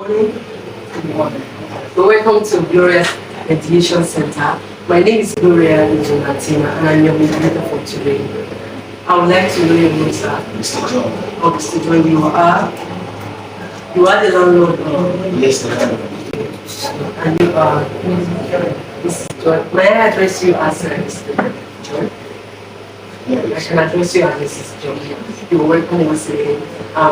Morning. Good morning. So welcome to Gloria's Mediation Center. My name is Gloria Jonatina and I'm your mediator for today. I would like to know your name, sir. Mr. John. Oh, Mr. John, you are the landlord. Yes, sir. And you are Mr. John. May I address you as Mr. John? I can address you as Mrs. John. You're welcome once again.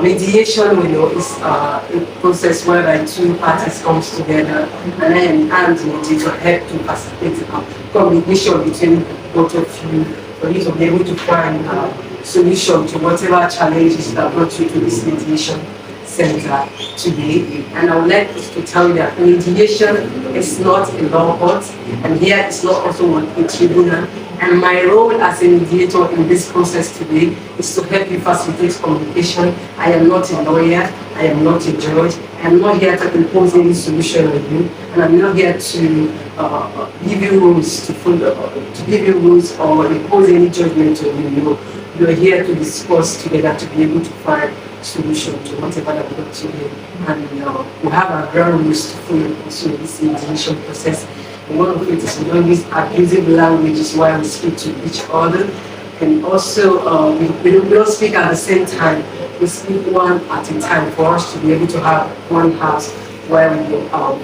Mediation, is a process whereby two parties comes together, and I'm the mediator help to facilitate communication between both of you for you to be able to find a solution to whatever challenges that brought you to this mediation center today. And I would like to tell you that mediation is not a law court, and here it's not also a tribunal. And my role as a mediator in this process today is to help you facilitate communication. I am not a lawyer, I am not a judge, I am not here to impose any solution on you, and I'm not here to give you rules to follow, to give you rules or impose any judgment on you. You are here to discuss together to be able to find solution to whatever that we got today. And we have our ground rules to follow also in this mediation process. And one of it is we don't use abusive languages while we speak to each other. And also, we don't speak at the same time. We speak one at a time for us to be able to have one house where we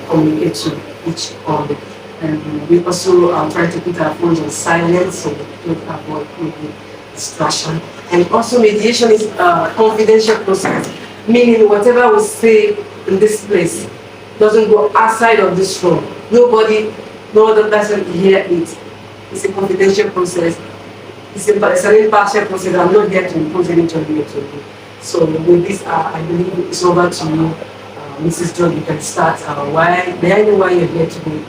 communicate to each other. And we also try to put our phones on silent so we don't avoid any distraction. And also, mediation is a confidential process, meaning whatever we say in this place doesn't go outside of this room. No other person hear it. It's a confidential process. It's an impartial process. I'm not here to impose any judgment on you. So with this, I believe it's over to you, Mrs. John. You can start. May I know why you're here today?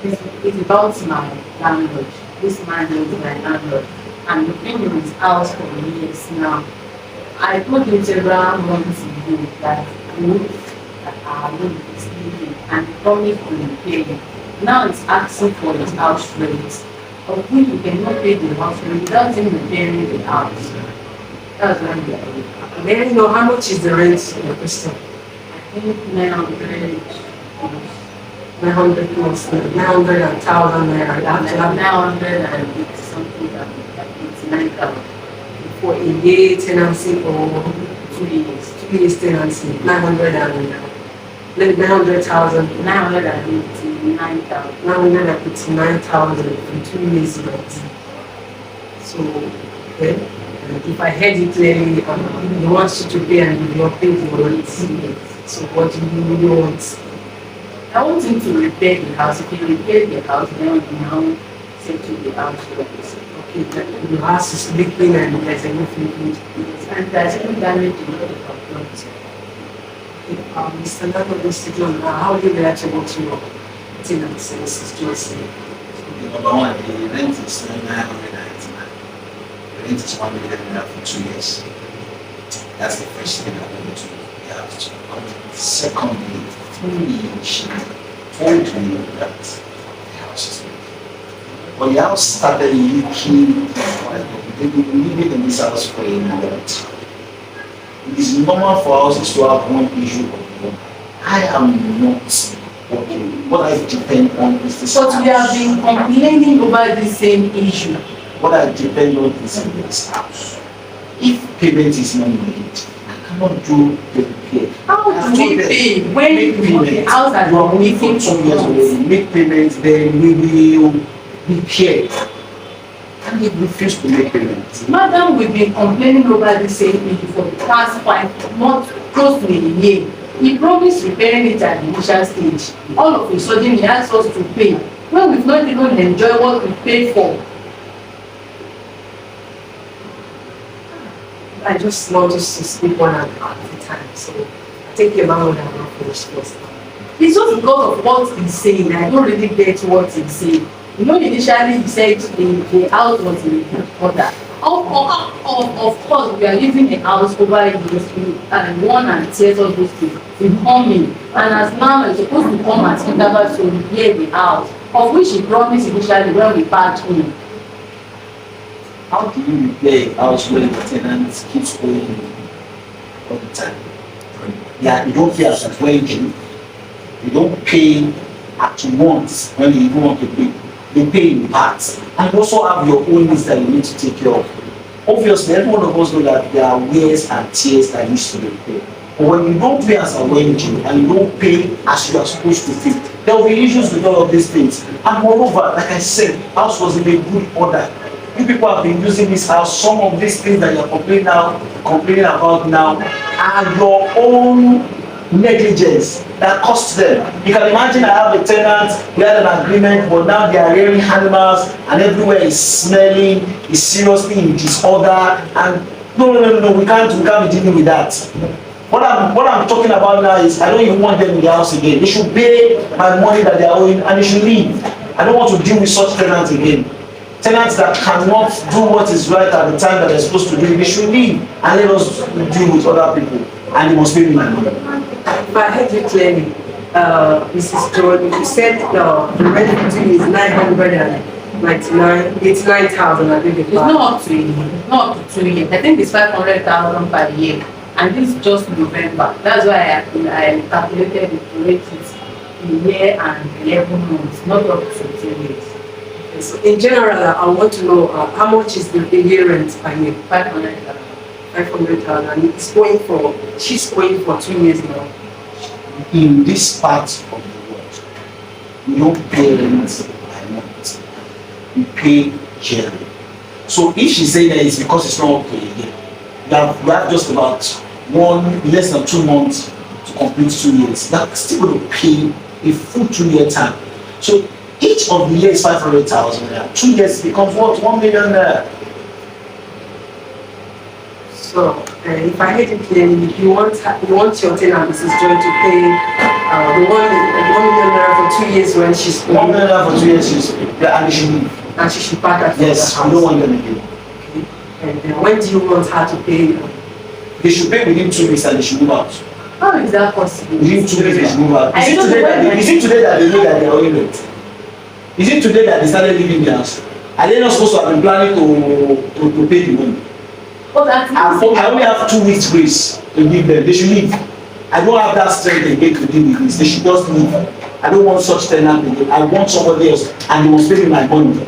It's about my landlord. This man is my landlord, and the thing in his house for years now. I told him several months ago that I will be sleeping, and he promised to pay him. Now it's asking for his house rent, of which you cannot pay the house rent without him repairing the house. That's why we are here. May I know how much is the rent in question? I think 900. 900 plus 900,000 naira. After 900 and something like 89,000 for a year tenancy or 2 years. 2 years tenancy, 900,000. 989,000. 989,000 in 2 years rent. So, okay. If I heard it clearly, he wants you to pay and you are paying for rent. So, what do you really want? I want him to repair the house. If he repairs the house, then we now settle the house rent. Okay, the house is leaking and there's a roof leakage. And there's any damage in the property. Mr. Landlord, Mr. John, how do you react to what you are tenants and Mrs. Johnson? Number one, the rent is 999. The rent is 1 million naira for 2 years. That's the first thing I want to do. We have to come. Secondly, she told me that the house is leaking. But the house started leaking. They've been living in this house for a long time. It is normal for us to have one issue of one. I am not working. What I depend on is this. But we have been complaining over the same issue. What I depend on is in this house. If payment is not made, I cannot do the repair. How do we pay when the house has been leaking for 2 years months? already? Make payment, then we will repair. And he refused to make payment. Madam, we've been complaining over the same issue for the past 5 months, close to a year. He promised repairing it at the initial stage. All of a sudden, he asked us to pay when we've not even enjoyed what we paid for. I just want us to speak one at a time, so I think your man would have not finished first. It's just because of what he's saying. I don't really get what he's saying. You know, initially he said the house was in order. Of course, we are living a house over years, and one and tears of those things. We come in, and as now we're supposed to come at intervals to repair the house, of which he promised initially when we packed in. How do you repair a house where the tenant keeps owing all the time? you don't pay as at when due. You don't pay at once when you even want to pay. You pay in parts. And you also have your own needs that you need to take care of. Obviously, every one of us know that there are wears and tears that needs to be paid. But when you don't pay as a when due and you don't pay as you are supposed to pay, there will be issues with all of these things. And moreover, like I said, house was in a good order. You people have been using this house. Some of these things that you are complaining about now are your own negligence that cost them. You can imagine I have a tenant, we had an agreement, but now they are rearing animals and everywhere is smelling, is seriously in disorder, and no, we can't be dealing with that. What I'm talking about now is I don't even want them in the house again. They should pay my money that they are owing and they should leave. I don't want to deal with such tenants again. Tenants that cannot do what is right at the time that they're supposed to do, they should leave and let us deal with other people. And they must pay me my money. If I heard you clearly, Mrs. Jordan, you said the rent to is 89,000. I think it's not up to a year, not up to 2 years. I think it's 500,000 per year, and this is just November. That's why I calculated the rate is a year and 11 months, not up to 2 years. Okay, so in general, I want to know how much is the year rent per year? 500,000. 500,000, and she's going for 2 years now. In this part of the world, we don't pay rent by month. We pay yearly. So if she's saying that it's because it's not okay again, we have just about less than 2 months to complete 2 years. That's still going to pay a full 2-year term. So each of the years 500,000. 2 years becomes what? 1 million there. So, if I heard it clearly, you want your tenant, Mrs. Joy, to pay the 1 million naira for 2 years when she's 1 million naira for 2 years, and she should leave. And she should pack at yes, the house. We don't want them again. Okay. And when do you want her to pay? They should pay within 2 weeks and they should move out. How is that possible? Within 2 weeks they should move out. Is it today that they know that they are owing it? Is it today that they started leaving the house? Are they not supposed to have been planning to pay the money? I only have 2 weeks grace to give them. They should leave. I don't have that strength again to deal with this. They should just leave. I don't want such tenant again. I want somebody else, and they must pay me my money.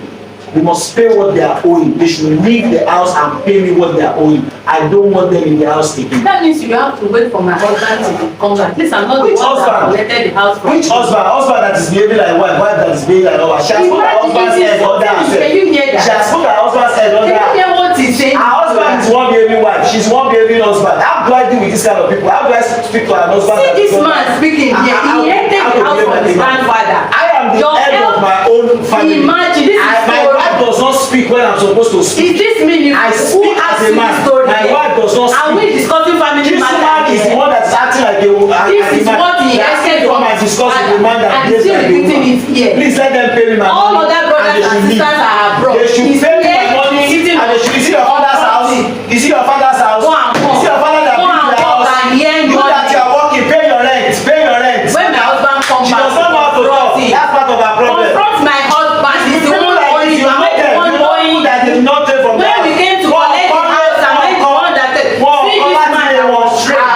They must pay what they are owing. They should leave the house and pay me what they are owing. I don't want them in the house again. That means you have to wait for my husband to come back. At least I'm not the one that collected the house from. Which husband? Husband that is behaving like wife that is behaving like wife. She has put her husband's head under herself. Can you hear that? She has put her husband's head under herself. Can you hear what he's saying? Her husband is one behaving wife. She's one behaving husband. How do I deal with this kind of people? How do I speak to her husband? See this man speaking here. He rented the house from his grandfather. I am the head of my own family. Imagine this is my wife does not speak when I'm supposed to speak. Is this meaning I speak as a man. My wife does not speak. Are we discussing family this man is the one that's acting like a man. This is what he expected from his discussing the man that behaves like a woman. Please let them pay me my money. All other brothers and sisters are abroad. They should pay me my money and they should see your father's house. You see your father's house. You see your father that built the house. You that you are working, pay your rent. Pay your rent. When my husband comes she back, does not know how to talk. That's part of her problem. Confront my husband. He's the one owing. You are the one owing. That did not take from when we came to collect the house, I'm the one that see this man that was straight. If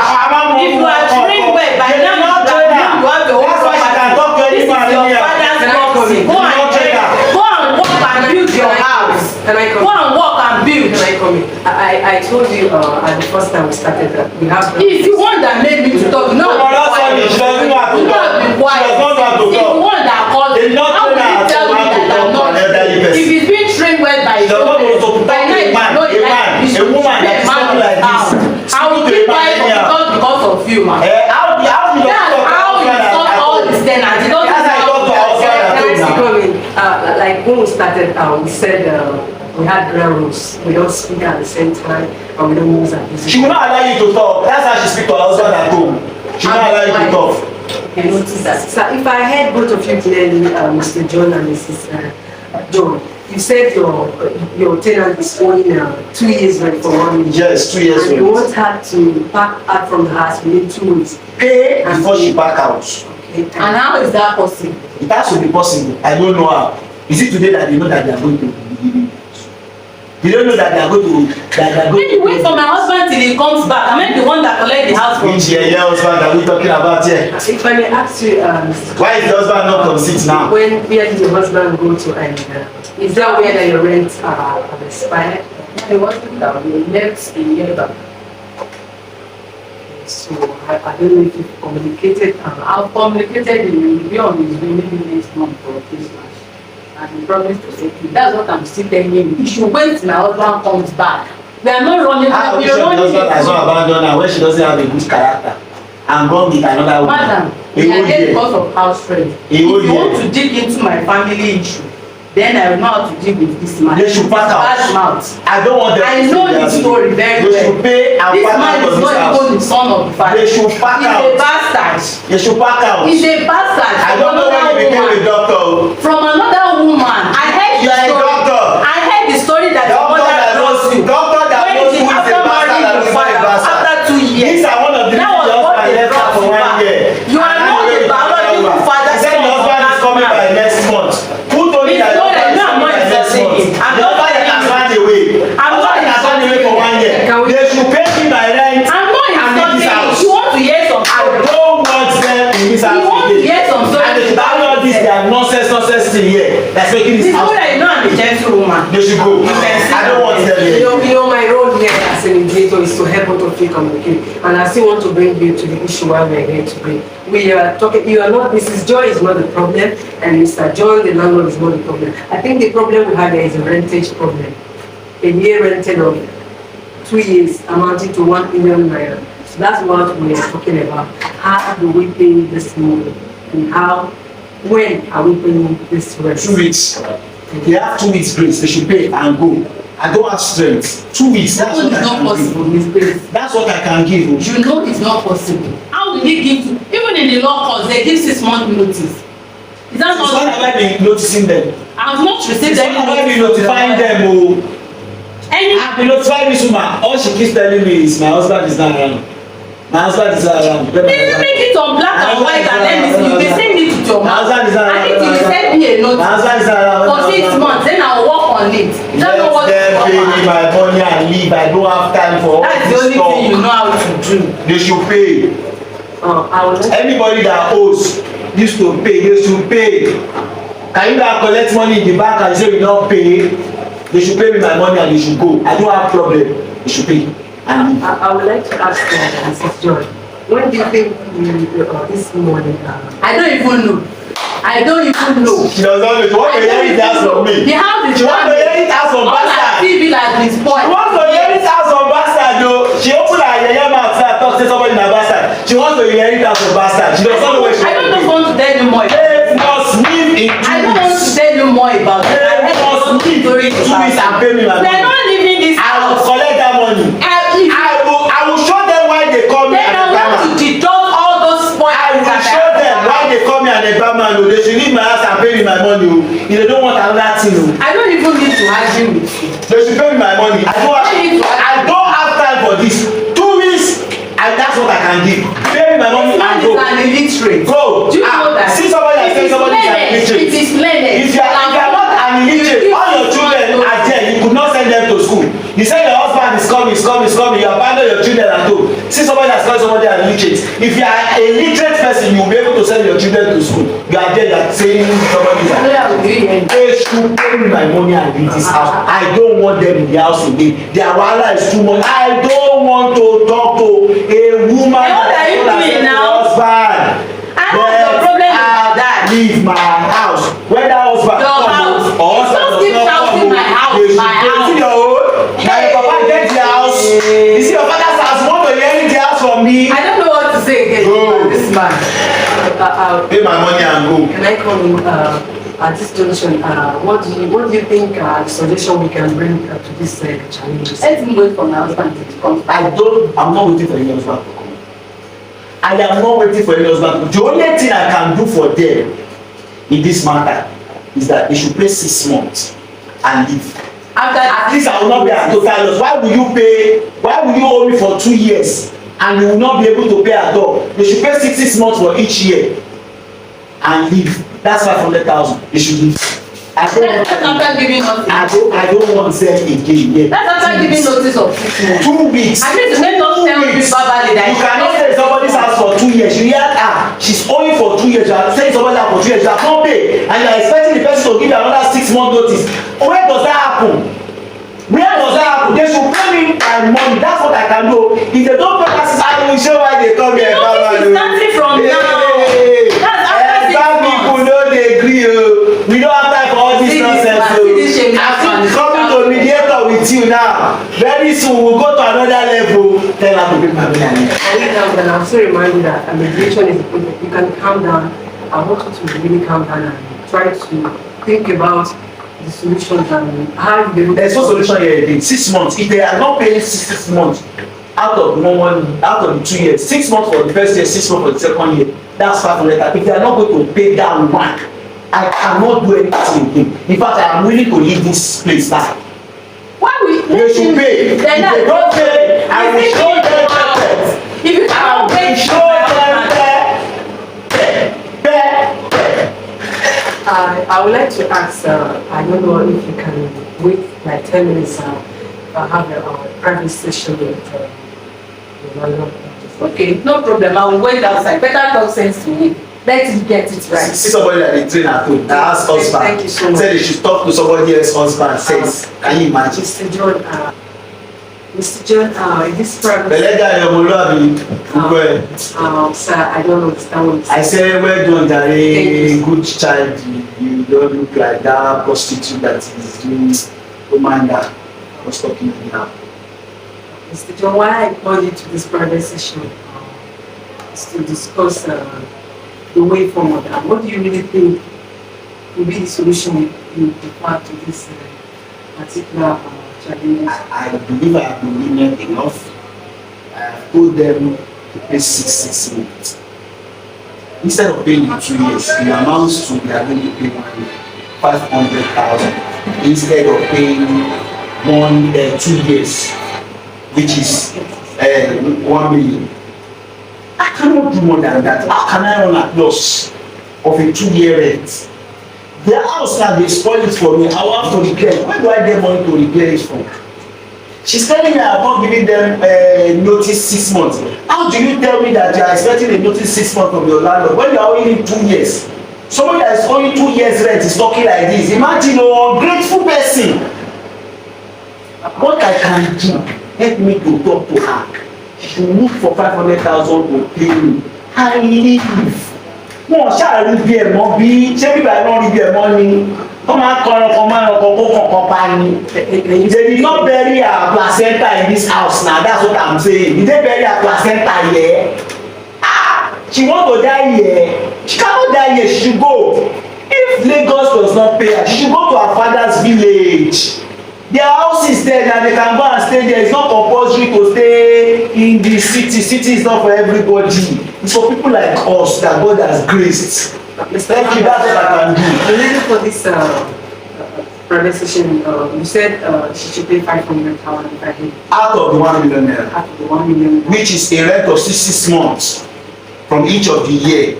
you are trained well, by now you have your own property. This is your father's property. Go and work and build your house. Can I come? Go and work and build. Can I come in? I told you at the first time we started that we have. If you want that made me to talk, you know. She doesn't know how to talk. She does not know how to talk. If you want that call, how will you tell me that I'm not? If it's being trained well by you, by now you know it like this. A woman that is not like this. I will keep quiet because of you, man. How do you talk all this tenants? You don't like when we started, we said we had ground rules. We don't speak at the same time and we don't use our business. She will not allow you to talk. That's how she speaks to her husband at home. She will not allow you to talk. You notice that. So if I heard both of you clearly, Mr. John and Mrs. John, you said your tenant is owing 2 years rent for 1 million. Yes, 2 years rent. And you want her to pack out from the house within 2 weeks. Pay before she back out. Okay. And how is that possible? It has to be possible. I don't know how. Is it today that they know that they are going to be giving? You don't know that they are going to When you wait for my husband till he comes back, am I the one that collect the house from which you? husband are we talking about here? If I may ask you, Why is the husband not come sit now? where did your husband go to, and is that where that your rent have expired? He wasn't down, he left a year back. So I don't know if you've communicated. I've communicated, he will be on his way maybe next month for Christmas. And he promised to say, that's what I'm still telling him. You should wait till my husband comes back. We are not running. How We is are your running. husband has not abandoned her when she doesn't have a good character and gone with another woman? Madam, we are here because of house rent. If you want to dig into my family issue, then I will know how to deal with this man. They should pack out. Bad mouth. I don't want them I know the story very well. They should pay and This pack man out is of this not house. even the son of the father. They should pack He's out. a bastard. They should pack out. He's a bastard. I don't know when you became a doctor. From another woman. I heard You the are a story. doctor. I heard the story that your Doctor mother that knows brought you. doctor that When knows she who is a after bastard marrying and your who is not a father bastard. after 2 years. These are one of the That reasons was the what husband they left her brought for you 1 back. year. You are not the biological father. He said the husband is coming by next month. Who told you that the husband is coming by next month? I'm The not husband has run away. I'm not The husband has run away for 1 year. They should pay me my rent I'm not and leave this insulting you. house. You want to hear some I story. don't want them in this house You want to again. hear some story. And they should have all this their nonsense thing here. That's making this This house. is that you know I'm a gentlewoman. They should go. I don't want them here. You know, my role here as a mediator is to help both of you communicate. And I still want to bring you to the issue where we are here today. We are talking, you are not, Mrs. Joy is not the problem, and Mr. John, the landlord, is not the problem. I think the problem we have here is a rentage problem. A year rented of 2 years amounting to 1 million naira. So that's what we are talking about. How do we pay this money? And when are we paying this rent? 2 weeks. They have 2 weeks grace. They should pay and go. I don't have strength. 2 weeks. That That's one what is I not can possible, give. Miss Grace. That's what I can give. You know it's not possible. How will they give you, even in the law courts, they give 6 months notice. Is that Since when have not? I been noticing them? I have not received Since when any have I been notice. notifying them? Oh, Any, I've been notifying this woman. All she keeps telling me is my husband is not around. My husband is not around. they make it on black and white and then you be send it to your My mouth. husband is not I need around. to send me a My notice husband is not around. for 6 months, then I'll work on it. You don't know what Let to them pay me do. my money and leave. I don't have time for all That's the this only thing you stuff. know how to do. They should pay. I would like Anybody that owes used to pay. They should pay. Can you now collect money in the bank and say you don't pay? They should pay me my money and they should go. I don't have problem. They should pay. And I would like to ask Mrs. Joy, when do you think this morning? I don't even know. I don't even know. she does not know. She wants to hear it out from me. The house is She wants to hear it out from all bastard. her TV like this boy. She wants to hear it out from bastard though. She open her yeye mouth say I talk say somebody na bastard. She wants to hear it out from bastard. She does not know where she I don't wants to just want to tell you more. They must live in 2 weeks. I don't want to tell you more about it. I They heard must some live stories in 2 about weeks it. and pay me my We are money. not leaving this I will house. collect that money. I will show them why they call me Then an I want to Ebama. deduct all those points. I will show them why they call me an Ebama. Oh. They should leave my house and pay me my money. Oh. If they don't want another thing. Oh. I don't even need to argue with you. They should pay me my money. I don't have time for this. 2 weeks, and that's what I can give. Pay me my money This man and is go. an illiterate. Go. Do you know that? See somebody that says somebody is an illiterate. It is learned. If you are not an illiterate, all your children are there. You could not send them to school. You say your husband is coming. You abandon your children at home. See somebody that's calling somebody an illiterate. If you are a literate person, you will be able to send your children to school. You are there. You are saying somebody is an illiterate. They should pay me my money and leave this house. I don't want them in the house again. Their wahala is too much. I don't want to talk to a woman What are you doing now? husband. I know your problem is about that. Leave my house. Whether husband Your come house. or husband Just does keep not shouting come, my house, they should my go. house. See your own. Na your papa get the house. You see your father's house. You want to inherit the house from me. I don't know what to say again Go. about this man. Pay my money and go. Can I come in at this junction? What do you think the solution we can bring to this challenge? Let me wait for my husband to come. I'm not waiting for any husband to come. I am not waiting for any husband. The only thing I can do for them in this matter is that they should pay 6 months and leave. At least I will not be at total loss. Why will you pay? Why will you owe me for 2 years and you will not be able to pay at all? They should pay 6 months for each year and leave. That's 500,000. They should leave. That's after giving notice. I don't want them again. Yeah. That's after giving notice of 6 months. 2 weeks. I mean, to make us tell you verbally that you cannot stay in somebody's house for 2 years. You hear she's owing for 2 years. You are staying in somebody's house for 2 years. You have not paid, and you are expecting the person to give you another 6 months notice. Where does that happen? Where does that happen? They should pay me my money. That's what I can do. If they don't pay my sister, I will show why they come here. Starting from now. Bad people no dey agree. We don't have time for all this nonsense. I'm coming to mediator with you now. Very soon we'll go to another level. Tell her to be my money. And I'm so reminded that a mediation is important. You can calm down. I want you to really calm down and try to think about the solutions and how you. There's no solution here again. 6 months. If they are not paying 6 months out of the 2 years, 6 months for the first year, 6 months for the second year, that's 500. If they are not going to pay that one, I cannot do anything again. In fact, I am willing to leave this place now. Why we? They should pay. If they don't pay, I will show them pay. If you cannot pay, show them pay. I would like to ask, I don't know if you can wait like 10 minutes have a private session with the landlord. okay, no problem. I will wait outside. Better talk sense to me. Let's get it right. See somebody that they train at home. I ask husband. Thank you so much. Say they should talk to somebody else husband. Says, can you imagine? Mr. John, this private. Belega Yomoluabi. Sir, I don't understand what. I say, well done, Jare. Good child. You don't look like that prostitute that is doing woman that was talking to me now. Mr. John, why I called you to this private session is to discuss the way forward. What do you really think will be the solution you prefer to this particular challenge? I believe I have been lenient enough. I have told them to pay 6 months. Instead of paying you 2 years, it amounts to they are going to pay 500,000 instead of paying 2 years, which is 1 million. I cannot do more than that. How can I run a loss of a 2-year rent? Their house now, they spoil it for me. I will have to repair it. Where do I get money to repair it from? She's telling me I'm not giving them notice 6 months. How do you tell me that you are expecting a notice 6 months from your landlord when you are only 2 years? Somebody that is only 2 years rent is talking like this. Imagine an ungrateful person. What I can do, help me to talk to her. She should move for 500,000 to pay me. I leave. Wọ́n ṣáà rí bí ẹ̀ mọ́ bí ṣé bíbá ẹ̀ náà rí bí ẹ̀ mọ́ ni wọ́n máa kọ́ ọkọ̀ máa ń ọkọ̀ kó kọ̀ọ̀kan pa ni. They did not bury her placenta in this house now, that's what I'm saying. Did they bury her placenta here? She want to die here. She cannot die here, she should go. If Lagos does not pay her, she should go to her father's village. Their house is there and they can go and stay there. It's not compulsory to stay in the city. City is not for everybody. It's for people like us that God has graced. Thank you, that's what I can do. The reason for this private session, you said she should pay 500,000 if I did. Out of the 1 million naira. Out of the 1 million. Which is a rent of 6 months from each of the year.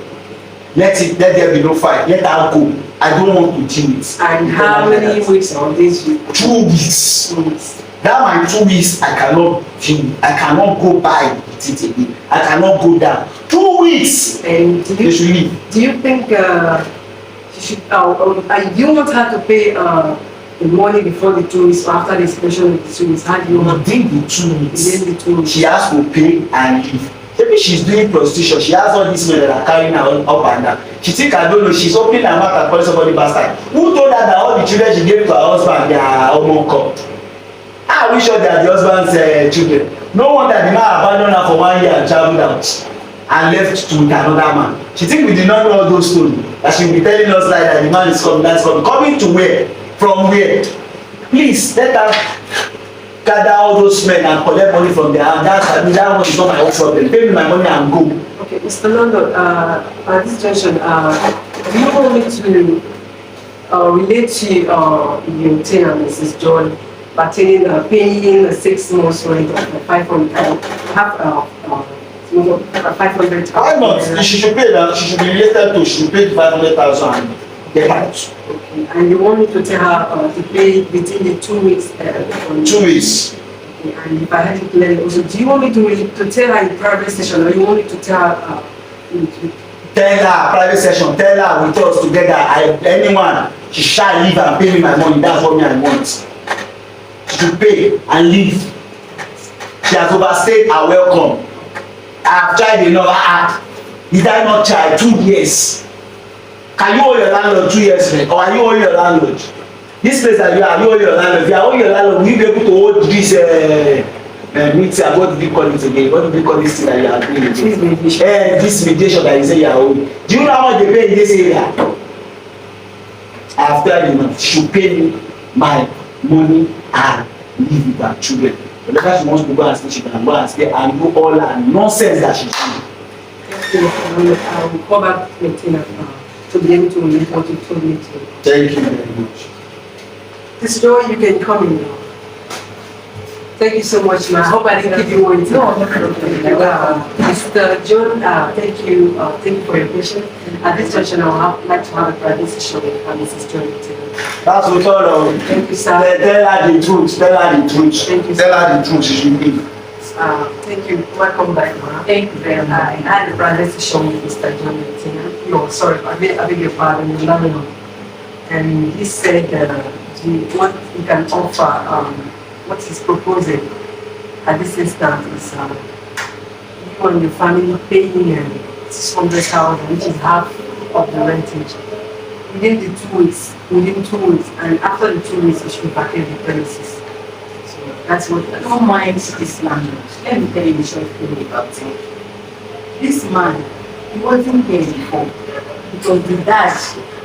Let there be no fight. Let her go. I don't want to deal with. And how many weeks on this? 2 weeks. 2 weeks. That my 2 weeks, I cannot deal. I cannot go by with it again. I cannot go down. 2 weeks. And They should leave. do you think she should? You want her to pay the money before the 2 weeks or after the expiration of the 2 weeks? How do you want? Within the 2 weeks, Within the 2 weeks. she has to pay and leave. Maybe she's doing prostitution. She has all these men that are carrying her up and down. She think I don't know. She's opening her mouth and calling somebody bastard. Who told her that all the children she gave to her husband they are homo? Are we sure they are the husband's children? No wonder the man abandoned her for 1 year and traveled out and left to another man. She think we did not know all those stories. That she will be telling us like that the man is coming, that's coming. Coming to where? From where? Please let her gather all those men and collect money from their hand. That one is not my own problem. Pay me my money and go. Okay, Mr. London, at this junction, do you want me to relate to your tenant, Mrs. John, pertaining paying 6 months rent of 500,000? Why not? She should pay that. She should be related to. She should pay 500,000. get out. Okay. And you want me to tell her to pay within the 2 weeks? 2 weeks. Okay. And if I had to clearly also, do you want me to tell her in private session, or you want me to tell her? Tell her private session, tell her with us together. Anyone, she shall leave and pay me my money. That's what me I want. She should pay and leave. She has overstayed her welcome. I have tried enough. Did I not try 2 years? Can you owe your landlord 2 years rent, or are you owing your landlord? This place that you owe your landlord. If you are owing your landlord, will you be able to hold this meeting? What did you call it again? What did you call this thing that you are doing again? This mediation that you say you are owing. Do you know how much they pay in this area? I have tried enough. She should pay me my money and leave with her children. Whenever she wants to go and stay, she can go and stay and do all her nonsense that she do. I will call back the tenant now to be able to relate what you told me to. Thank you very much. This Joy, you can come in now. Thank you so much, ma. I hope I didn't keep you waiting. No, Mr. John, thank you for your patience. At this junction, I would like to have a private session with Mrs. Joy. That's what all of. Thank you, sir. Tell her the truth. Tell her the truth. Thank you, tell her the truth. She should leave. Thank you. Welcome back, ma. Thank you very much. I had a private session with Mr. John. No, sorry, I beg your pardon, Lamino. And he said what he can offer, what he's proposing at this instance is you and your family paying 600,000, which is half of the rentage. Within 2 weeks, and after the 2 weeks, you should vacate the premises. So that's what. I don't mind this landlord. Let me tell you the short story about him. This man, he wasn't here before. It was the dad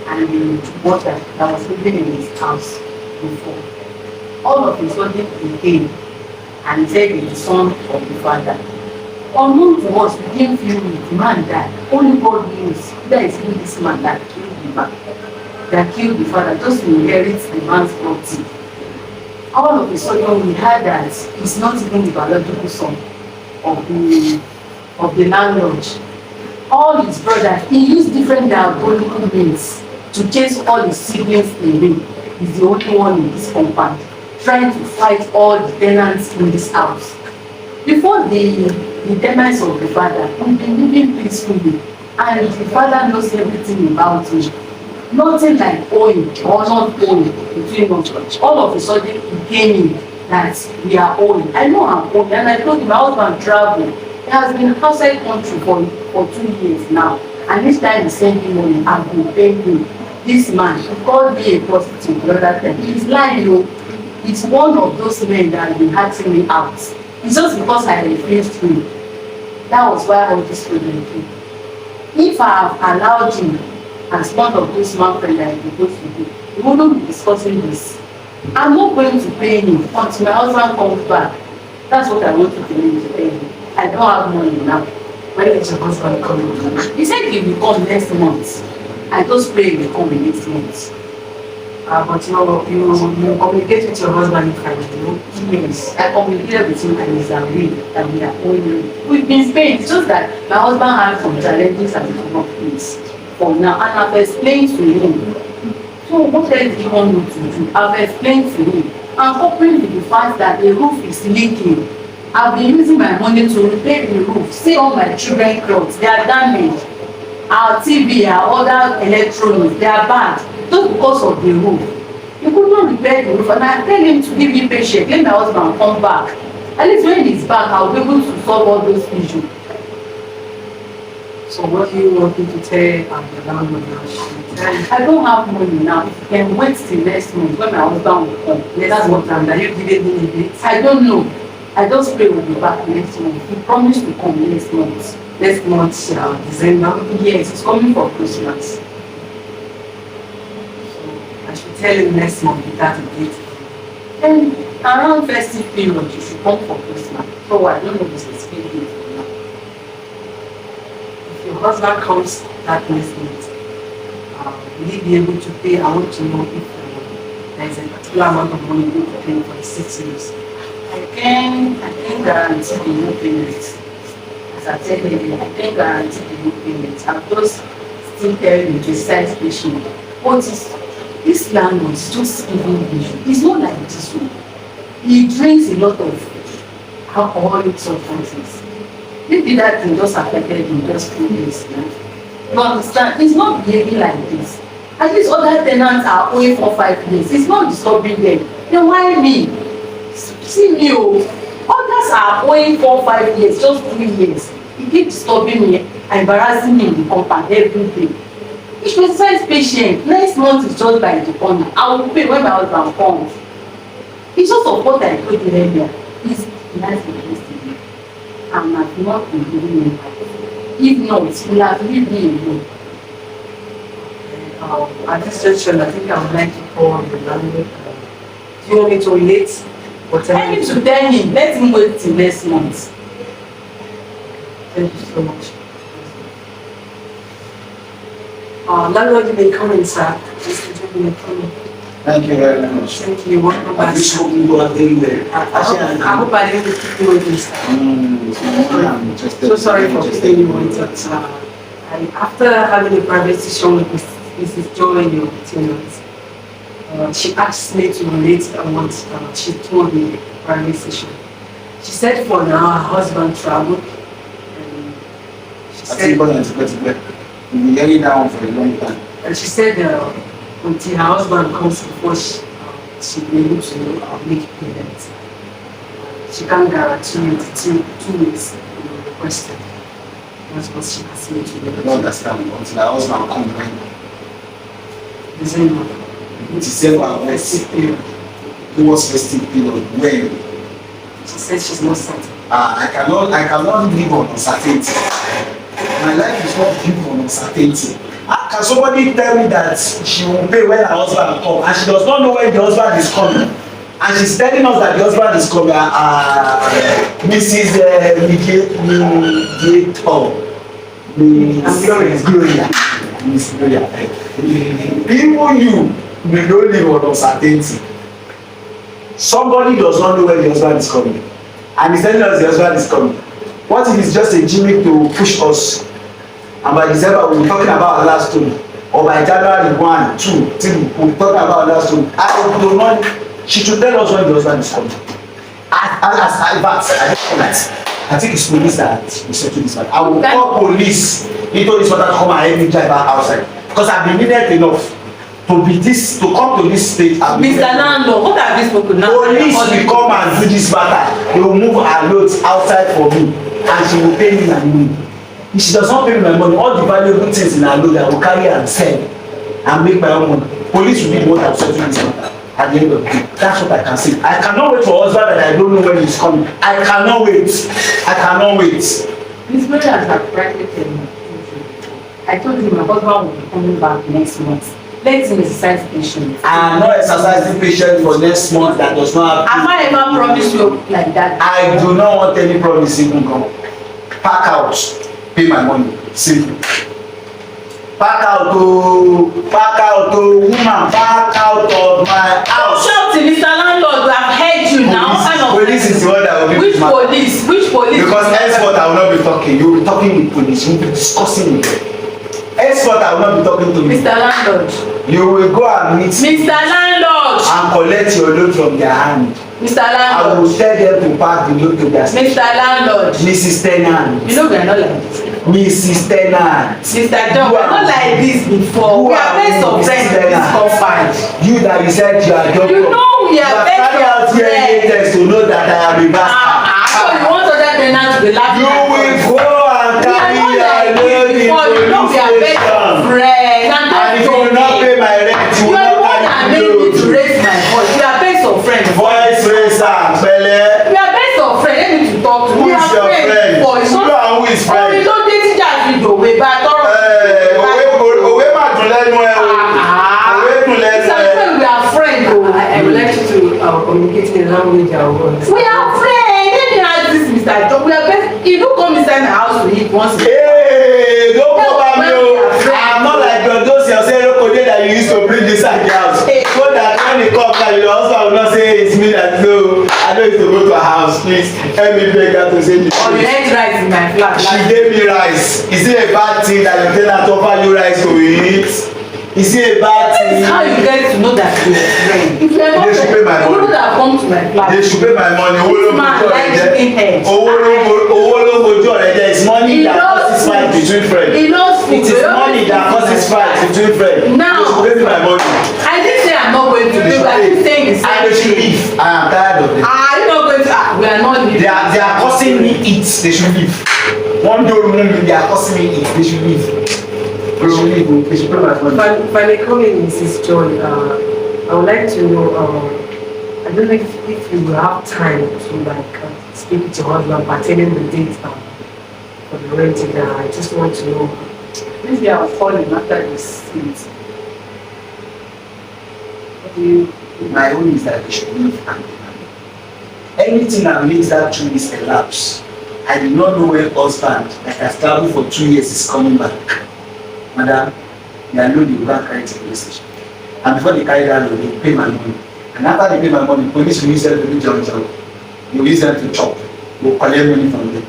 and the water that was living in his house before. All of a sudden he came and said he's the son of the father. Unknown to us, we didn't feel the man died. Only God knows there is really this man that killed the man, that killed the father, just to inherit the man's property. All of a sudden we heard that he's not even the biological son of the landlord. All his brothers, he used different diabolical means to chase all his siblings away. He's the only one in this compound, trying to fight all the tenants in this house. Before the demise of the father, we've been living peacefully, and the father knows everything about him. Nothing like owing or not owing between us. All of a sudden he came in that we are owing. I know I'm owing, and I told him my husband traveled. He has been outside country for 2 years now, and this time he's sending money and will pay me. This man, he called me a prostitute the other time. He's lying, you know. It's one of those men that have been hurting me out. It's just because I refused him. That was why all this problem came. If I have allowed him as one of those man friends that I'm supposed to do, we wouldn't be discussing this. I'm not going to pay him until my husband comes back. That's what I want to do to pay him. I don't have money now. When is your husband coming? He said he will come next month. I just pray he will come in next month. But you communicate with your husband if I do. Yes, I communicated with him and he's agreed that we are owing. We've been paying. It's just that my husband had some challenges at the workplace for now, and I've explained to him. So what else do you want me to do? I've explained to him. I'm hoping with the fact that the roof is leaking. I've been using my money to repair the roof. See all my children's clothes, they are damaged. Our TV, our other electronics, they are bad. Just because of the roof. You could not repair the roof, and I tell him to give me patience. Let my husband come back. At least when he's back, I'll be able to solve all those issues. So what do you want me to tell the landlord now? I don't have money now. If you can wait till next month when my husband will come. That's what time. Are you giving me a date? I don't know. I just pray we'll be back next month. He promised to come next month. Next month, December? Yes, it's coming for Christmas. So I should tell him next month without a date. Then around festive period, you should come for Christmas. So I don't know the specific date for now. If your husband comes that next month, will he be able to pay? I want to know if there is a particular amount of money you will pay for the 6 years. I can guarantee the no payment. As I said earlier, I can guarantee the no payment. I'm just still telling you to size patient But this landlord is just giving issue. It's not like this one. He drinks a lot of alcoholic substances. Maybe that thing just affected him just 2 days. You understand? It's not behaving like this. At least other tenants are owing for 5 years. It's not disturbing them. Then why me? See me, oh. Others are owing 4, 5 years, just 3 years. He keeps disturbing me, embarrassing me in the compound every day. You should exercise patience. Next month is just by the corner. I will pay when my husband comes. It's just of what I told you earlier. He's nice and yesterday. And I've not been giving him back. If not, we'll have leave me alone. At this session, I think I would like to call on the landlord. Do you want me to relate? Tell me to tell him, let him wait till next month. Thank you so much. Landlord, you may come in, sir. Mr. John, you may come in. Thank you very much. Thank you. Welcome I back. wish you go out anywhere. I hope I didn't keep you waiting, sir. So sorry for keeping you waiting. After having a private session with Mrs. Joy and your tenants, she asked me to relate what she told me in the private session. She said for now her husband traveled, and she said, You've been hearing that one for a long time. and she said until her husband comes before she'll be able to make payments. She can't guarantee you the 2 weeks requested. That's what she asked me to do. I don't understand until her husband comes when December. Festive period. It was festive period when She said she's not certain. I cannot live on uncertainty. My life is not built on uncertainty. Can somebody tell me that she will pay when her husband comes and she does not know when the husband is coming? And she's telling us that the husband is coming, Mrs. Gloria. Miss Gloria. Even you may not live on uncertainty. Somebody does not know when the husband is coming. And he's telling us the husband is coming. What if it's just a gimmick to push us? And by December we'll be talking about our last story. Or by January 1, 2, 3, we'll be talking about our last story. I do not. She should tell us when the husband is coming. I think it's police that will settle this matter. I will call police into this matter to come and help me drive her outside. Because I've been needed enough to come to this stage. Mr. Landlord, what have you spoken now? Police will come and do this matter. They will move her loads outside for me and she will pay me my money. If she does not pay me my money, all the valuable things in her load I will carry and sell and make my own money. Police will be the one that will settle this matter. At the end of the day, that's what I can say. I cannot wait for a husband that I don't know when he's coming. I cannot wait. This man has practiced him. I told you my husband will be coming back next month. Let him exercise patience. I'm not exercising patience for next month that does not have. Have I ever promised you like that? I do not want any promise even come. Pack out, pay my money. Simple. Pack out to woman, pack out of my house. Shout to Mr. Landlord, we have heard you now. Police is the one that will be. Which police? Because henceforth I will not be talking. You will be talking with police. You will be discussing with them. Henceforth I will not be talking to you. Mr. Landlord. You will go and meet. Mr. Landlord. And collect your load from their hand. Mr. I Landlord. will tell them to pack the load to their station. Mr. Landlord. Mrs. Tenant. You know we are not like this. Mrs. Tenant. Mr. John, we are not like this before. We are best of friends in this compound. You that you said you are joking. You know we are best of friends. To know that I am a bastard. So you want other tenants to be laughing You will go and carry your load in police station. And if you will not pay my rent, you will not carry the load. To raise my voice. We are best of friends. Voice raiser, pẹ̀lẹ́. We are best of friends. Let me to talk to you. Who is your friend? You and who is friend? Orin tó dé tíjà fi dòwe bá tọrọ. Òwe mà dùn lẹ́nu ẹ o. Òwe dùn lẹ́nu ẹ. Sometimes we are friends o. I would like you to communicate in the language I want. We are friends. Let me ask this Mr. John. We are best. He do come inside my house to eat once. Hey, don't cover me o. I'm not like those your say Rokode that you used to bring inside the house. So that when he come now, your husband will not say it's me that no. I know you to go to her house, please. Help me beg her to say the Or you ate rice in my flat. She gave me rice. Is it a bad thing that your tenant offer you rice to eat? Is it a bad That is thing? how you get to know that you are a friend. If you are not They should pay my you money. would have come to my class. They should pay my money. This man likes chicken head. Owó ló mojú ọ̀rẹ́ jẹ́. It's money that causes fight between friends. He loves food. It is money that causes fight between friends. Now, They should pay me my money. I didn't say I'm not going to pay, but I keep saying the And same they should thing. leave. I am tired of it. Are you not going to? We are not leaving. They are causing me eat. They should leave. One day remember they are causing me eat. They should leave. They should leave. They should pay my money. If I may come in, Mrs. John, I would like to know, I don't know if you will have time to speak with your husband pertaining the date for the renting. I just want to know. Maybe I'll call him after this meeting. What do you? My own is that they should leave and pay my money. Anything that makes that 2 weeks elapse, I do not know where husband that has traveled for 2 years is coming back. Madam, they are loading back carry to the police station. And before they carry that load, they pay my money. And after they pay my money, police will use them to do job. They will use them to chop. They will collect money from them.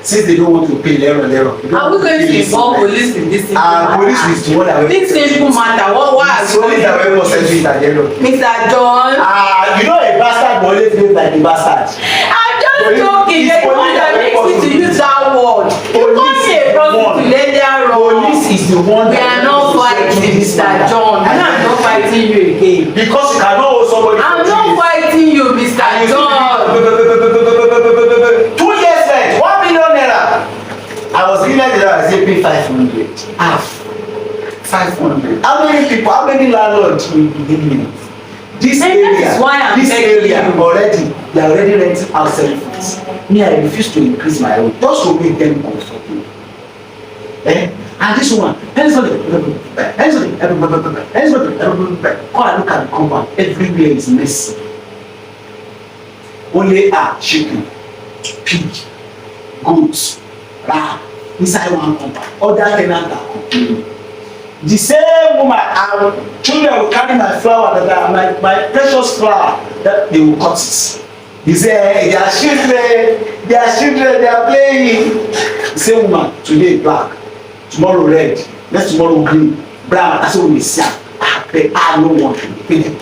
Since they don't want to pay lero. Are we going to involve police in this simple matter? Police is the one that will. This simple matter, what are you Police that will settle it at the end of the day. Mr. John? You know a bastard will always behave like a bastard. I'm just Police- joking. it's You're the one police that that makes will me to use that word. You can't Police say a is the one. prostitute earlier on. Police is the one We that are not will fighting, settle this Mr. matter. John. Me, I'm not fighting you again. Because you cannot hold somebody I'm for 2 not years. fighting you, Mr. And you John. 2 years rent, 1 million naira. I was giving them the I say pay 500. Half. 500. How many people, how many landlords will be giving me? This And area, that is why I'm this begging area you. already, they are already renting out 7 flats. Me, I refuse to increase my own just to make them comfortable. And this one, anybody, come and look at the compound. Everywhere is messy. Only chicken, pig, goats, ram inside one compound. Other tenants are complaining. The same woman, our children will carry my flower, my precious flower, that they will cut it. He say, their children, they are playing. The same woman, today black, tomorrow red, next tomorrow green, brown. That's what we see. I don't want to pay them.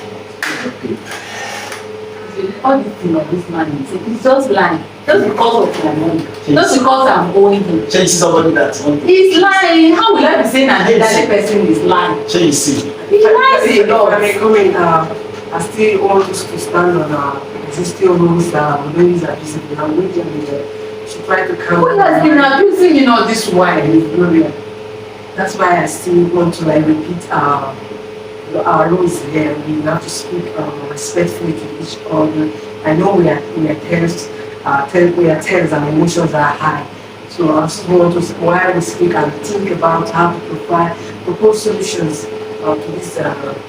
All this thing of this man is it's just lying. Just because of my money. Just because I'm owing him. Shall you see somebody that's one? He's lying. How will I be saying that the person is lying? Shall you see? He lies a If I lot. may come in, I still want us to stand on existing rules that ladies are disciplined. I'm with them to try to calm Who has been abusing me all this while? That's why I still want to repeat our rules here. We have to speak respectfully to each other. I know we are tense, and emotions are high. So I just want to, while we speak and think about how to propose solutions to this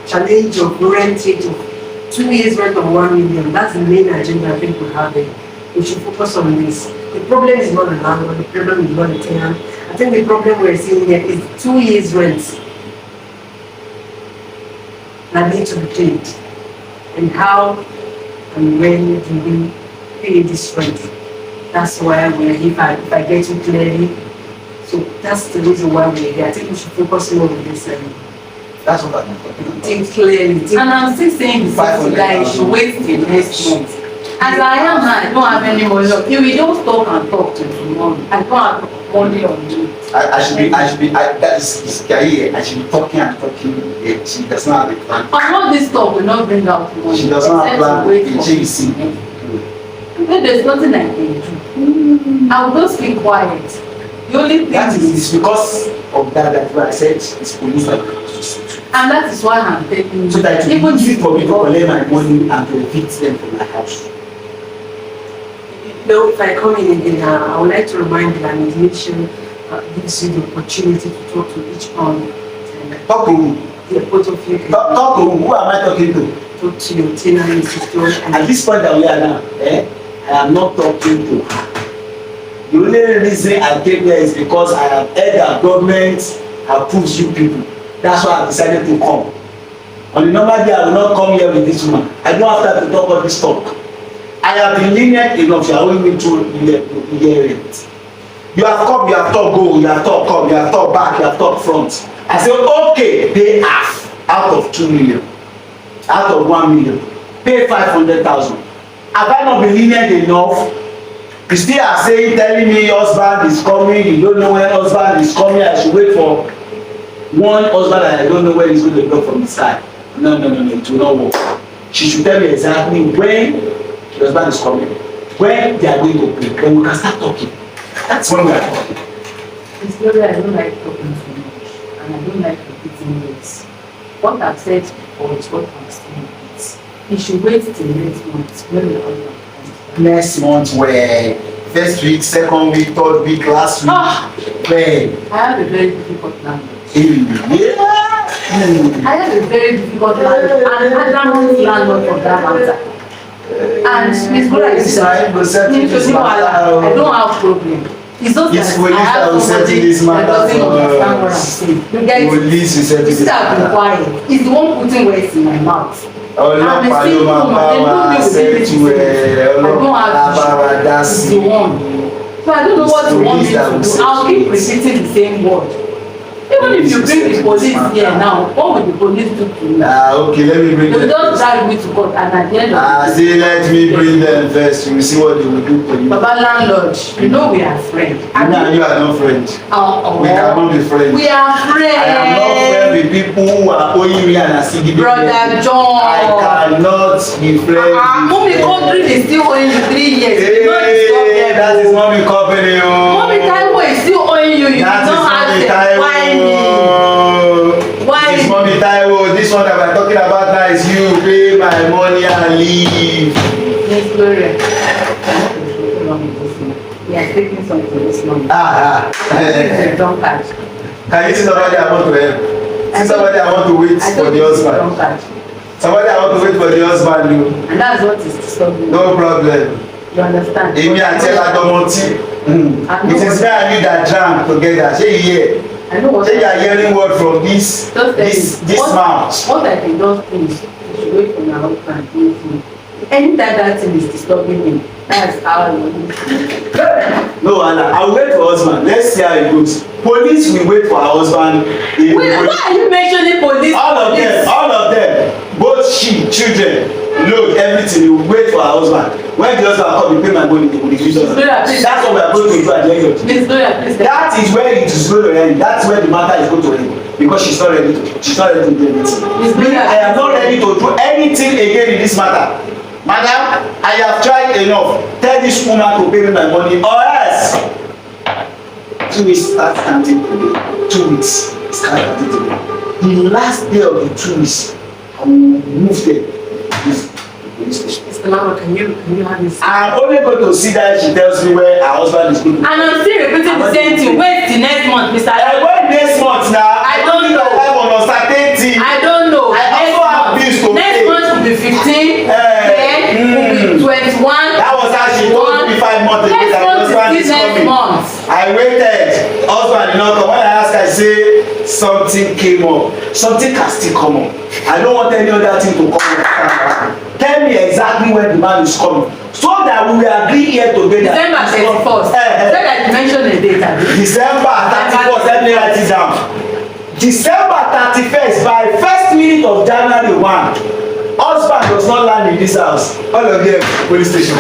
challenge of renting of 2 years rent of 1 million. That's the main agenda I think we have there. We should focus on this. The problem is not the landlord, the problem is not the tenant. I think the problem we're seeing here is 2 years rent that need to be paid. And how and when do we pay this rent? That's why we're here, if I get you clearly. So that's the reason why we're here. I think we should focus more on this. That's what I'm talking about. Think clearly. And I'm still saying the same guy should wait till next month. As I am now, I don't have any more luck. If we don't stop and talk to tomorrow, I don't have money on you. I should be, that is his career. I should be talking and talking. She does not have a plan. And all this talk will not bring out money. She does not have a plan. Wait In for JVC. Because there's nothing I can do. I will just be quiet. The only thing That is because of that's why I said it's police that to settle. and that is why I'm taking So that it will be easy for me to collect my money and to evict them from my house. Now, if I come in again, I would like to remind you that mediation gives you the opportunity to talk to each other. Talk to who? The both of you can Talk to who? Who am I talking to? talk to your tenant, sister, At and this point that we are now, I am not talking to her. The only reason I came here is because I have heard that government approves you people. That's why I decided to come. On the normal day, I will not come here with this woman. I don't have time to talk all this talk. I have been lenient enough. You are only me to hear it. You have come, you have talked go, you have talked come, you have talked back, you have talked front. I say, okay, they have. out of 2 million, out of 1 million, pay 500,000. Have I not been lenient enough? You still are saying, telling me husband is coming, you don't know when husband is coming, I should wait for one husband and I don't know when he's going to drop from the sky. No, it will not work. She should tell me exactly when the husband is coming, when they are going to pay, then we can start talking. That's when we are talking. It's very, I don't like talking too much, and I don't like repeating words. What I've said before is what I'm saying. You should wait till next month when the husband comes. Next month where? First week, second week, third week, last week? Where? I have a very difficult language. Yeah. I have a very difficult language, and I don't landlord for that matter. And Miss Bola is I don't have problem. It's just It's that I have somebody that doesn't understand what I'm saying. You get it? Police will settle this I've been quiet. He's the one putting words in my mouth. Ọlọ́pàá ló máa bá wa ṣẹ́tù ẹ̀ ọlọ́pàá dá sí. He's the one. So I don't know what you want me to do. I'll keep repeating the same word. Even if you bring the police here now, what will the police do to you? Okay, let me bring them. They will just drag me to court, and at the end of the day. Say let me bring them first. You will see what they will do for you. Baba landlord, you know we are friends. You and you are not friends. We cannot be friends. We are friends. I am not friends with people who are owing me and are still giving me. Brother John. I cannot be friends with Mommy Country is still owing you 3 years. Hey, that is mommy company. Mommy Taiwo is still owing you. You That don't is have mommy to. Taiwo. Why? This is mommy Taiwo. This one that we are talking about now is you pay my money and leave. Miss Gloria. We are taking something this morning. Don't catch. Can you see somebody I want to help? See somebody I want to wait for the husband. Don't catch. Somebody I want to wait for the husband. And that's what is disturbing. No problem. You understand? Èmi àti Ẹ̀ladọ̀mọtí. It is me and you that drank together. Ṣé you hear? I know what. Ṣé you are hearing word from this mouth? What I can just do is you should wait for my husband to meet me. Anytime that thing is disturbing me, that's how I want it. No, Anna, I will wait for husband. Let's see how it goes. Police will wait for her husband. Wait, why are you mentioning police? All of them. Both children, load, everything. You wait for her husband. When the husband come, you pay my money, they will release us. That's what we are going to do at the end of the day. That is where it is going to end. That's where the matter is going to end. Because she's not ready to do anything. I am not ready to do anything again in this matter. Madam, I have tried enough. Tell this woman to pay me my money or else 2 weeks start counting today. 2 weeks start counting today. The last day of the 2 weeks, I will move them to the police station. Mr. Lama, can you have this? I'm only going to see that she tells me where her husband is going to. And I'm still repeating the same thing. Wait till next month, Mr. When next month now? I don't know. I have on uncertainty. I don't know. I also have bills to pay. Next month will be 15. Then will be 21. That was how she told me 5 months ago that the husband is coming. I waited. Husband did not come. When I asked, I say something came up. Something can still come up. I don't want any other thing to come up. Tell me exactly when the man is coming, so that we will agree here together. December 31st. So that you mention the date. December 31st. Let me write it down. December 31st by first minute of January 1. Husband does not land in this house. All of them police station.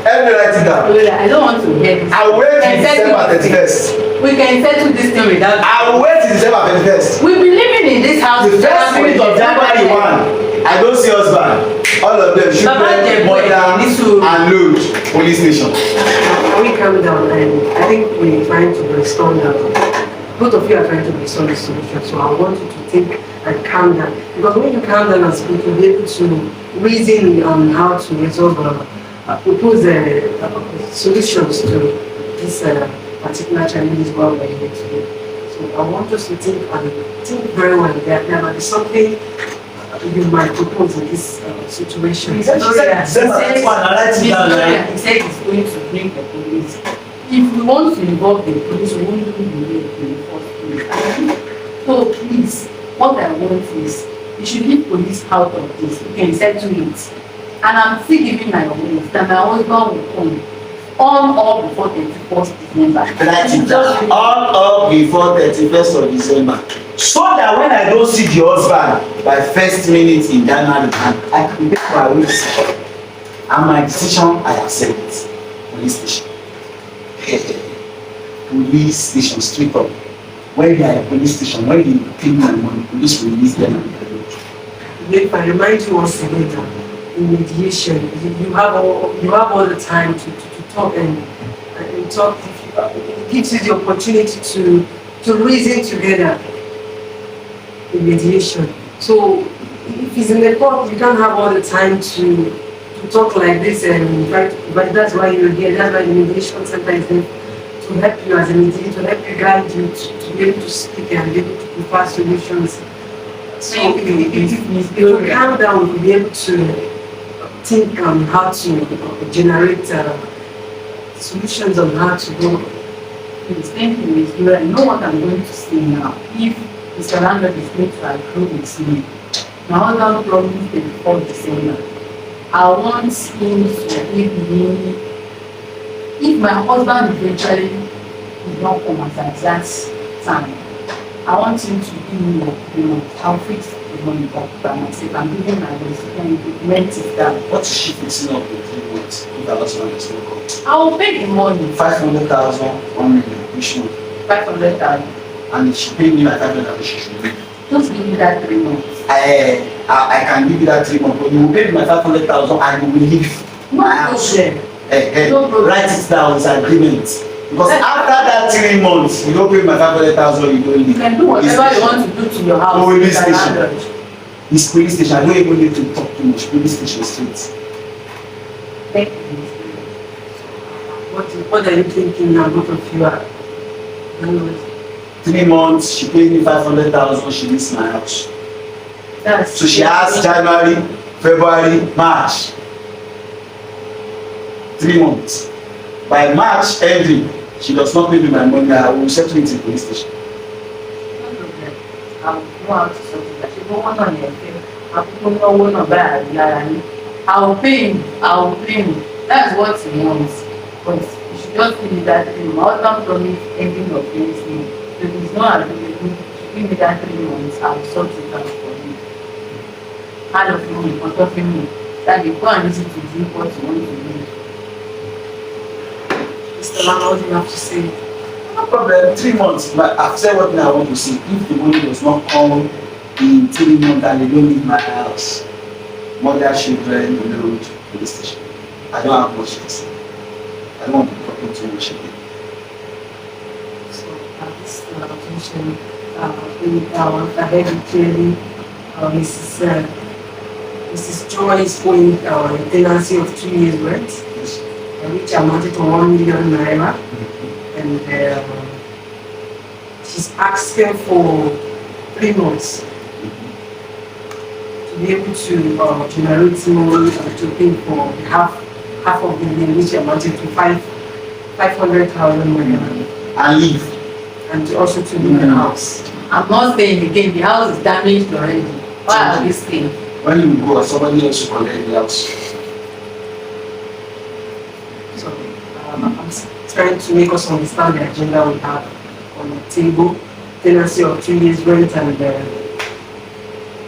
Let me write it down. I don't want to hear this. I will wait till December 31st. We can settle this thing without. I will wait till December 31st. We've been living in this house. The first minute of January 1. I don't see husband. All of them should be mother and load police station. Can we calm down? And I think we're trying to brainstorm that. Both of you are trying to brainstorm the solution. So I want you to think and calm down. Because when you calm down and speak, you'll be able to reason on how to resolve propose solutions to this particular challenges while we're here today. So I want us to think very well. There might be something you might propose in this situation. He said he's going to bring the police. If we want to involve the police, we won't do the first place. So please, what I want is you should leave police out of this. You can settle it. And I'm still giving my word that my husband will come on or before 31st December. On or before 31st of December. So that when I don't see the husband by first minute in January, I can make my own decision. And my decision, I accept it. Police station. Police station, straight up. When they are at police station, when they pay my money, police will release them. If I remind you once again that in mediation, you have all the time to talk and talk. It gives you the opportunity to reason together in mediation. So if it's in the court, you don't have all the time to talk like this and try but that's why you're here. That's why the mediation center is there to help you as a mediator, to help you guide you to be able to speak and be able to prepare solutions. So if you calm down, we'll be able to think on how to generate solutions on how to go. The same thing is, you know what I'm going to say now. If Mr. Landlord is going to agree with me, my husband promised before December, I want him to give me, if my husband eventually did not come at that time, I want him to give me the money. I'll fix the money back by myself. I'm giving my rent it down. What is she fixing up with 3 months if her husband is not coming? I will pay the money. 500,000, 1 million, which one? 500,000. And if she pay me like 500,000, she should leave. Just give me that 3 months. I can give you that 3 months, but you will pay me my 500,000 and you will leave my house. No problem. Write it down, it's agreement. Because after that 3 months, you don't pay my 500,000, you don't leave. You can do whatever you want to do to your house. Police station. This police station, I don't even need to talk too much. Police station straight. Thank you. What are you thinking now, both of you are? 3 months, she paid me 500,000, she leaves my house. So she has January, February, March. 3 months. By March ending, she does not pay me my money. I will settle it in police station. I will go out to something that she don't want on your face. I will pay him. That's what he wants. But you should just give me that thing. My husband promised ending of this thing. If it's not available, give me that 3 months. I will sort it out for you. Hand of me, on top of me. That you go and listen to do what you want to do. Mr. Lama, what do you have to say? No problem, 3 months. But I've said what I want to say. If the money does not come in 3 months and they don't leave my house, mother, children, on the road, police station. I don't have much to say. I don't want to be talking too much again. So, this occasion, I heard it clearly, Mrs. Joy is owing a tenancy of 2 years' rent, which amounted to 1 million naira, and she's asking for 3 months to be able to generate money to pay for half of the million, which amounted to 500,000 naira, And leave. and also to leave the house. I'm not staying again. The house is damaged already. Why are you staying? When you go, somebody else will collect the house. So I'm trying to make us understand the agenda we have on the table. Tenancy of 2 years rent, and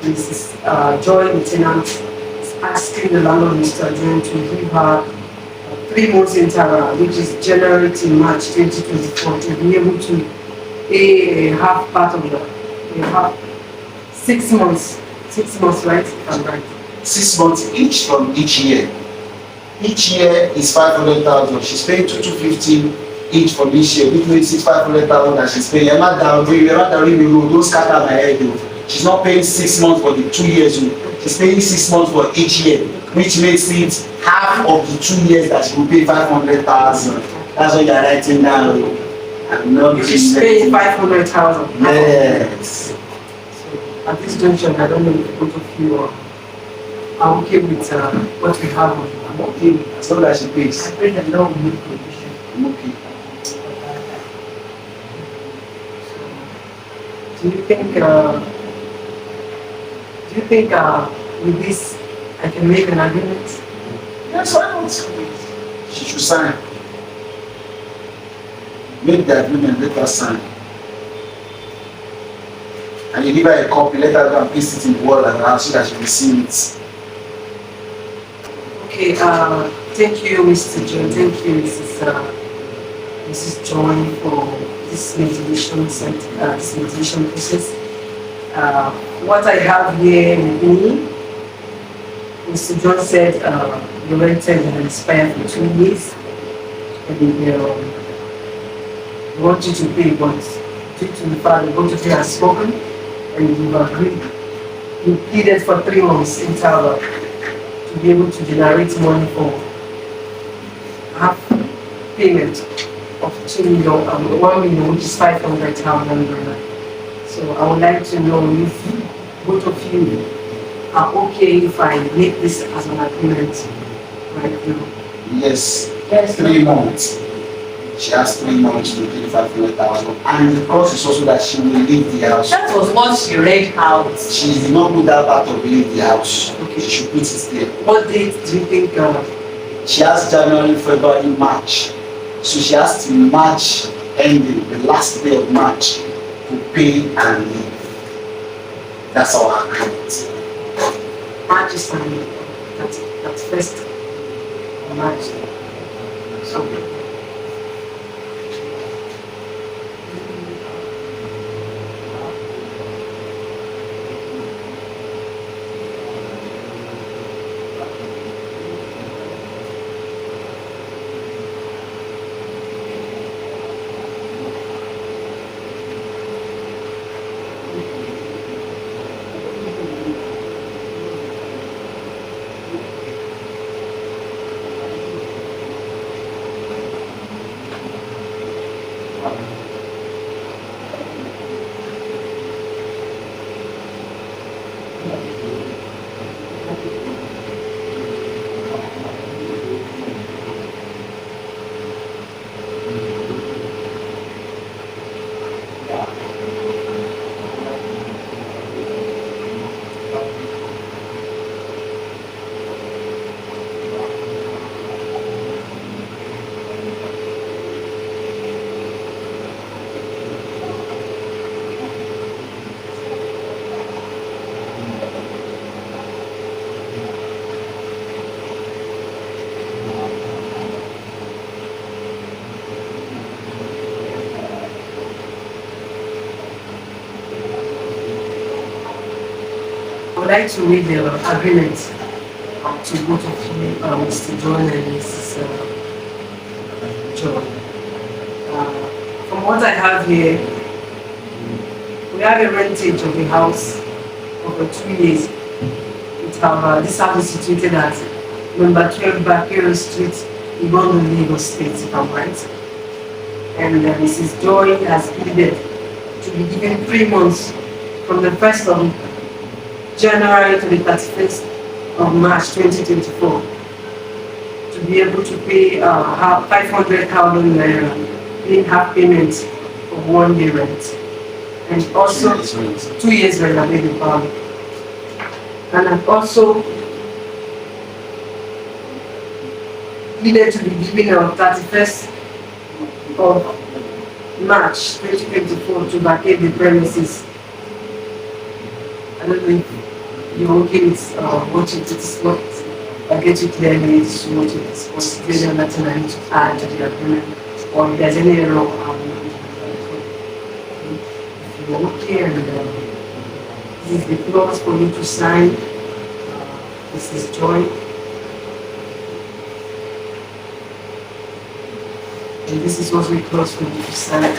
Mrs. Joy, the tenant, is asking the landlord, Mr. Joy, to give her 3 months interval, which is January to March 2024, to be able to pay half part of the half 6 months. 6 months, right? If I'm right. 6 months each from each year. Each year is 500,000. She's paying 250 each for this year, which means 500,000 that she's paying. Don't scatter my head. She's not paying 6 months for the 2 years. She's paying 6 months for each year, which makes it half of the 2 years that she will pay 500,000. That's what you're writing down. I'm not. She's paying 500,000. Yes. At this junction, I don't know if both of you are okay with what we have on. I'm okay. As long as she pays. I pray the Lord will make provision. I'm okay. Do you think with this I can make an agreement? Yes, why not? She should sign. Make the agreement, let her sign. and you give her a copy, let her go and paste it in the wall and around so that she will see it. Okay, thank you, Mr. John. Thank you, Mrs. John, for this mediation process. What I have here with me, Mr. John said the rental will expire for 2 years, and they want you to pay, but due to the fact that both of you have spoken and you've agreed, you pleaded for 3 months interval to be able to generate money for half payment of 2 million, 1 million, which is 500,000 naira. So I would like to know if both of you are okay if I make this as an agreement right now. Yes, Yes, 3 months. She has 3 months to pay 500,000, and the cost is also that she will leave the house. that was what she read out. She did not put that part of leave the house. Okay. She should put it there. What date do you think? She has January, February, March. So she has to March ending, the last day of March, to pay and leave. That's our agreement. March is fine. That's first of March. So I would like to read the agreement to both of you, Mr. John and Mrs. John. From what I have here, we have a rentage of the house over 2 years. This house is situated at number 12 Bakero Street, Igondo, Lagos State, if I'm right. And Mrs. Joy has pleaded to be given 3 months from the 1st of January to the 31st of March 2024 to be able to pay 500,000 naira, paying half payment of 1 day rent. And also 2 years rent, I beg your pardon. And I've also needed to be given on 31st of March 2024 to vacate the premises. I don't know if you're okay with what it is, what I get you clearly is what it is, what's really nothing I need to add to the agreement, or if there's any error, if you're okay, and this is the clause for you to sign. This is Joy. And this is also a clause for you to sign.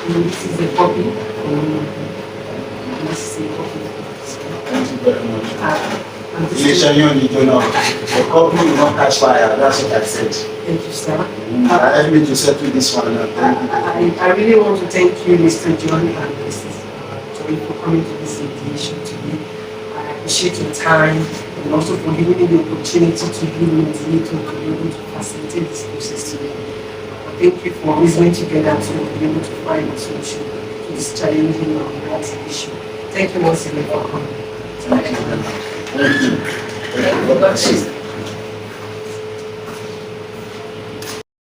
And this is a copy. And this is a copy. Thank you very much. And this is, Relation you need to know. The company will not catch fire. That's what I said. thank you, sir. Help me to settle this one. Thank you. I really want to thank you, Mr. John and Mrs. Joy, for coming to this mediation today. I appreciate your time and also for giving me the opportunity to be mediator to be able to facilitate this process today. Thank you for listening together to be able to find a solution to is challenging on that issue. Thank you once again for coming. Thank you very much. Thank you. Thank you.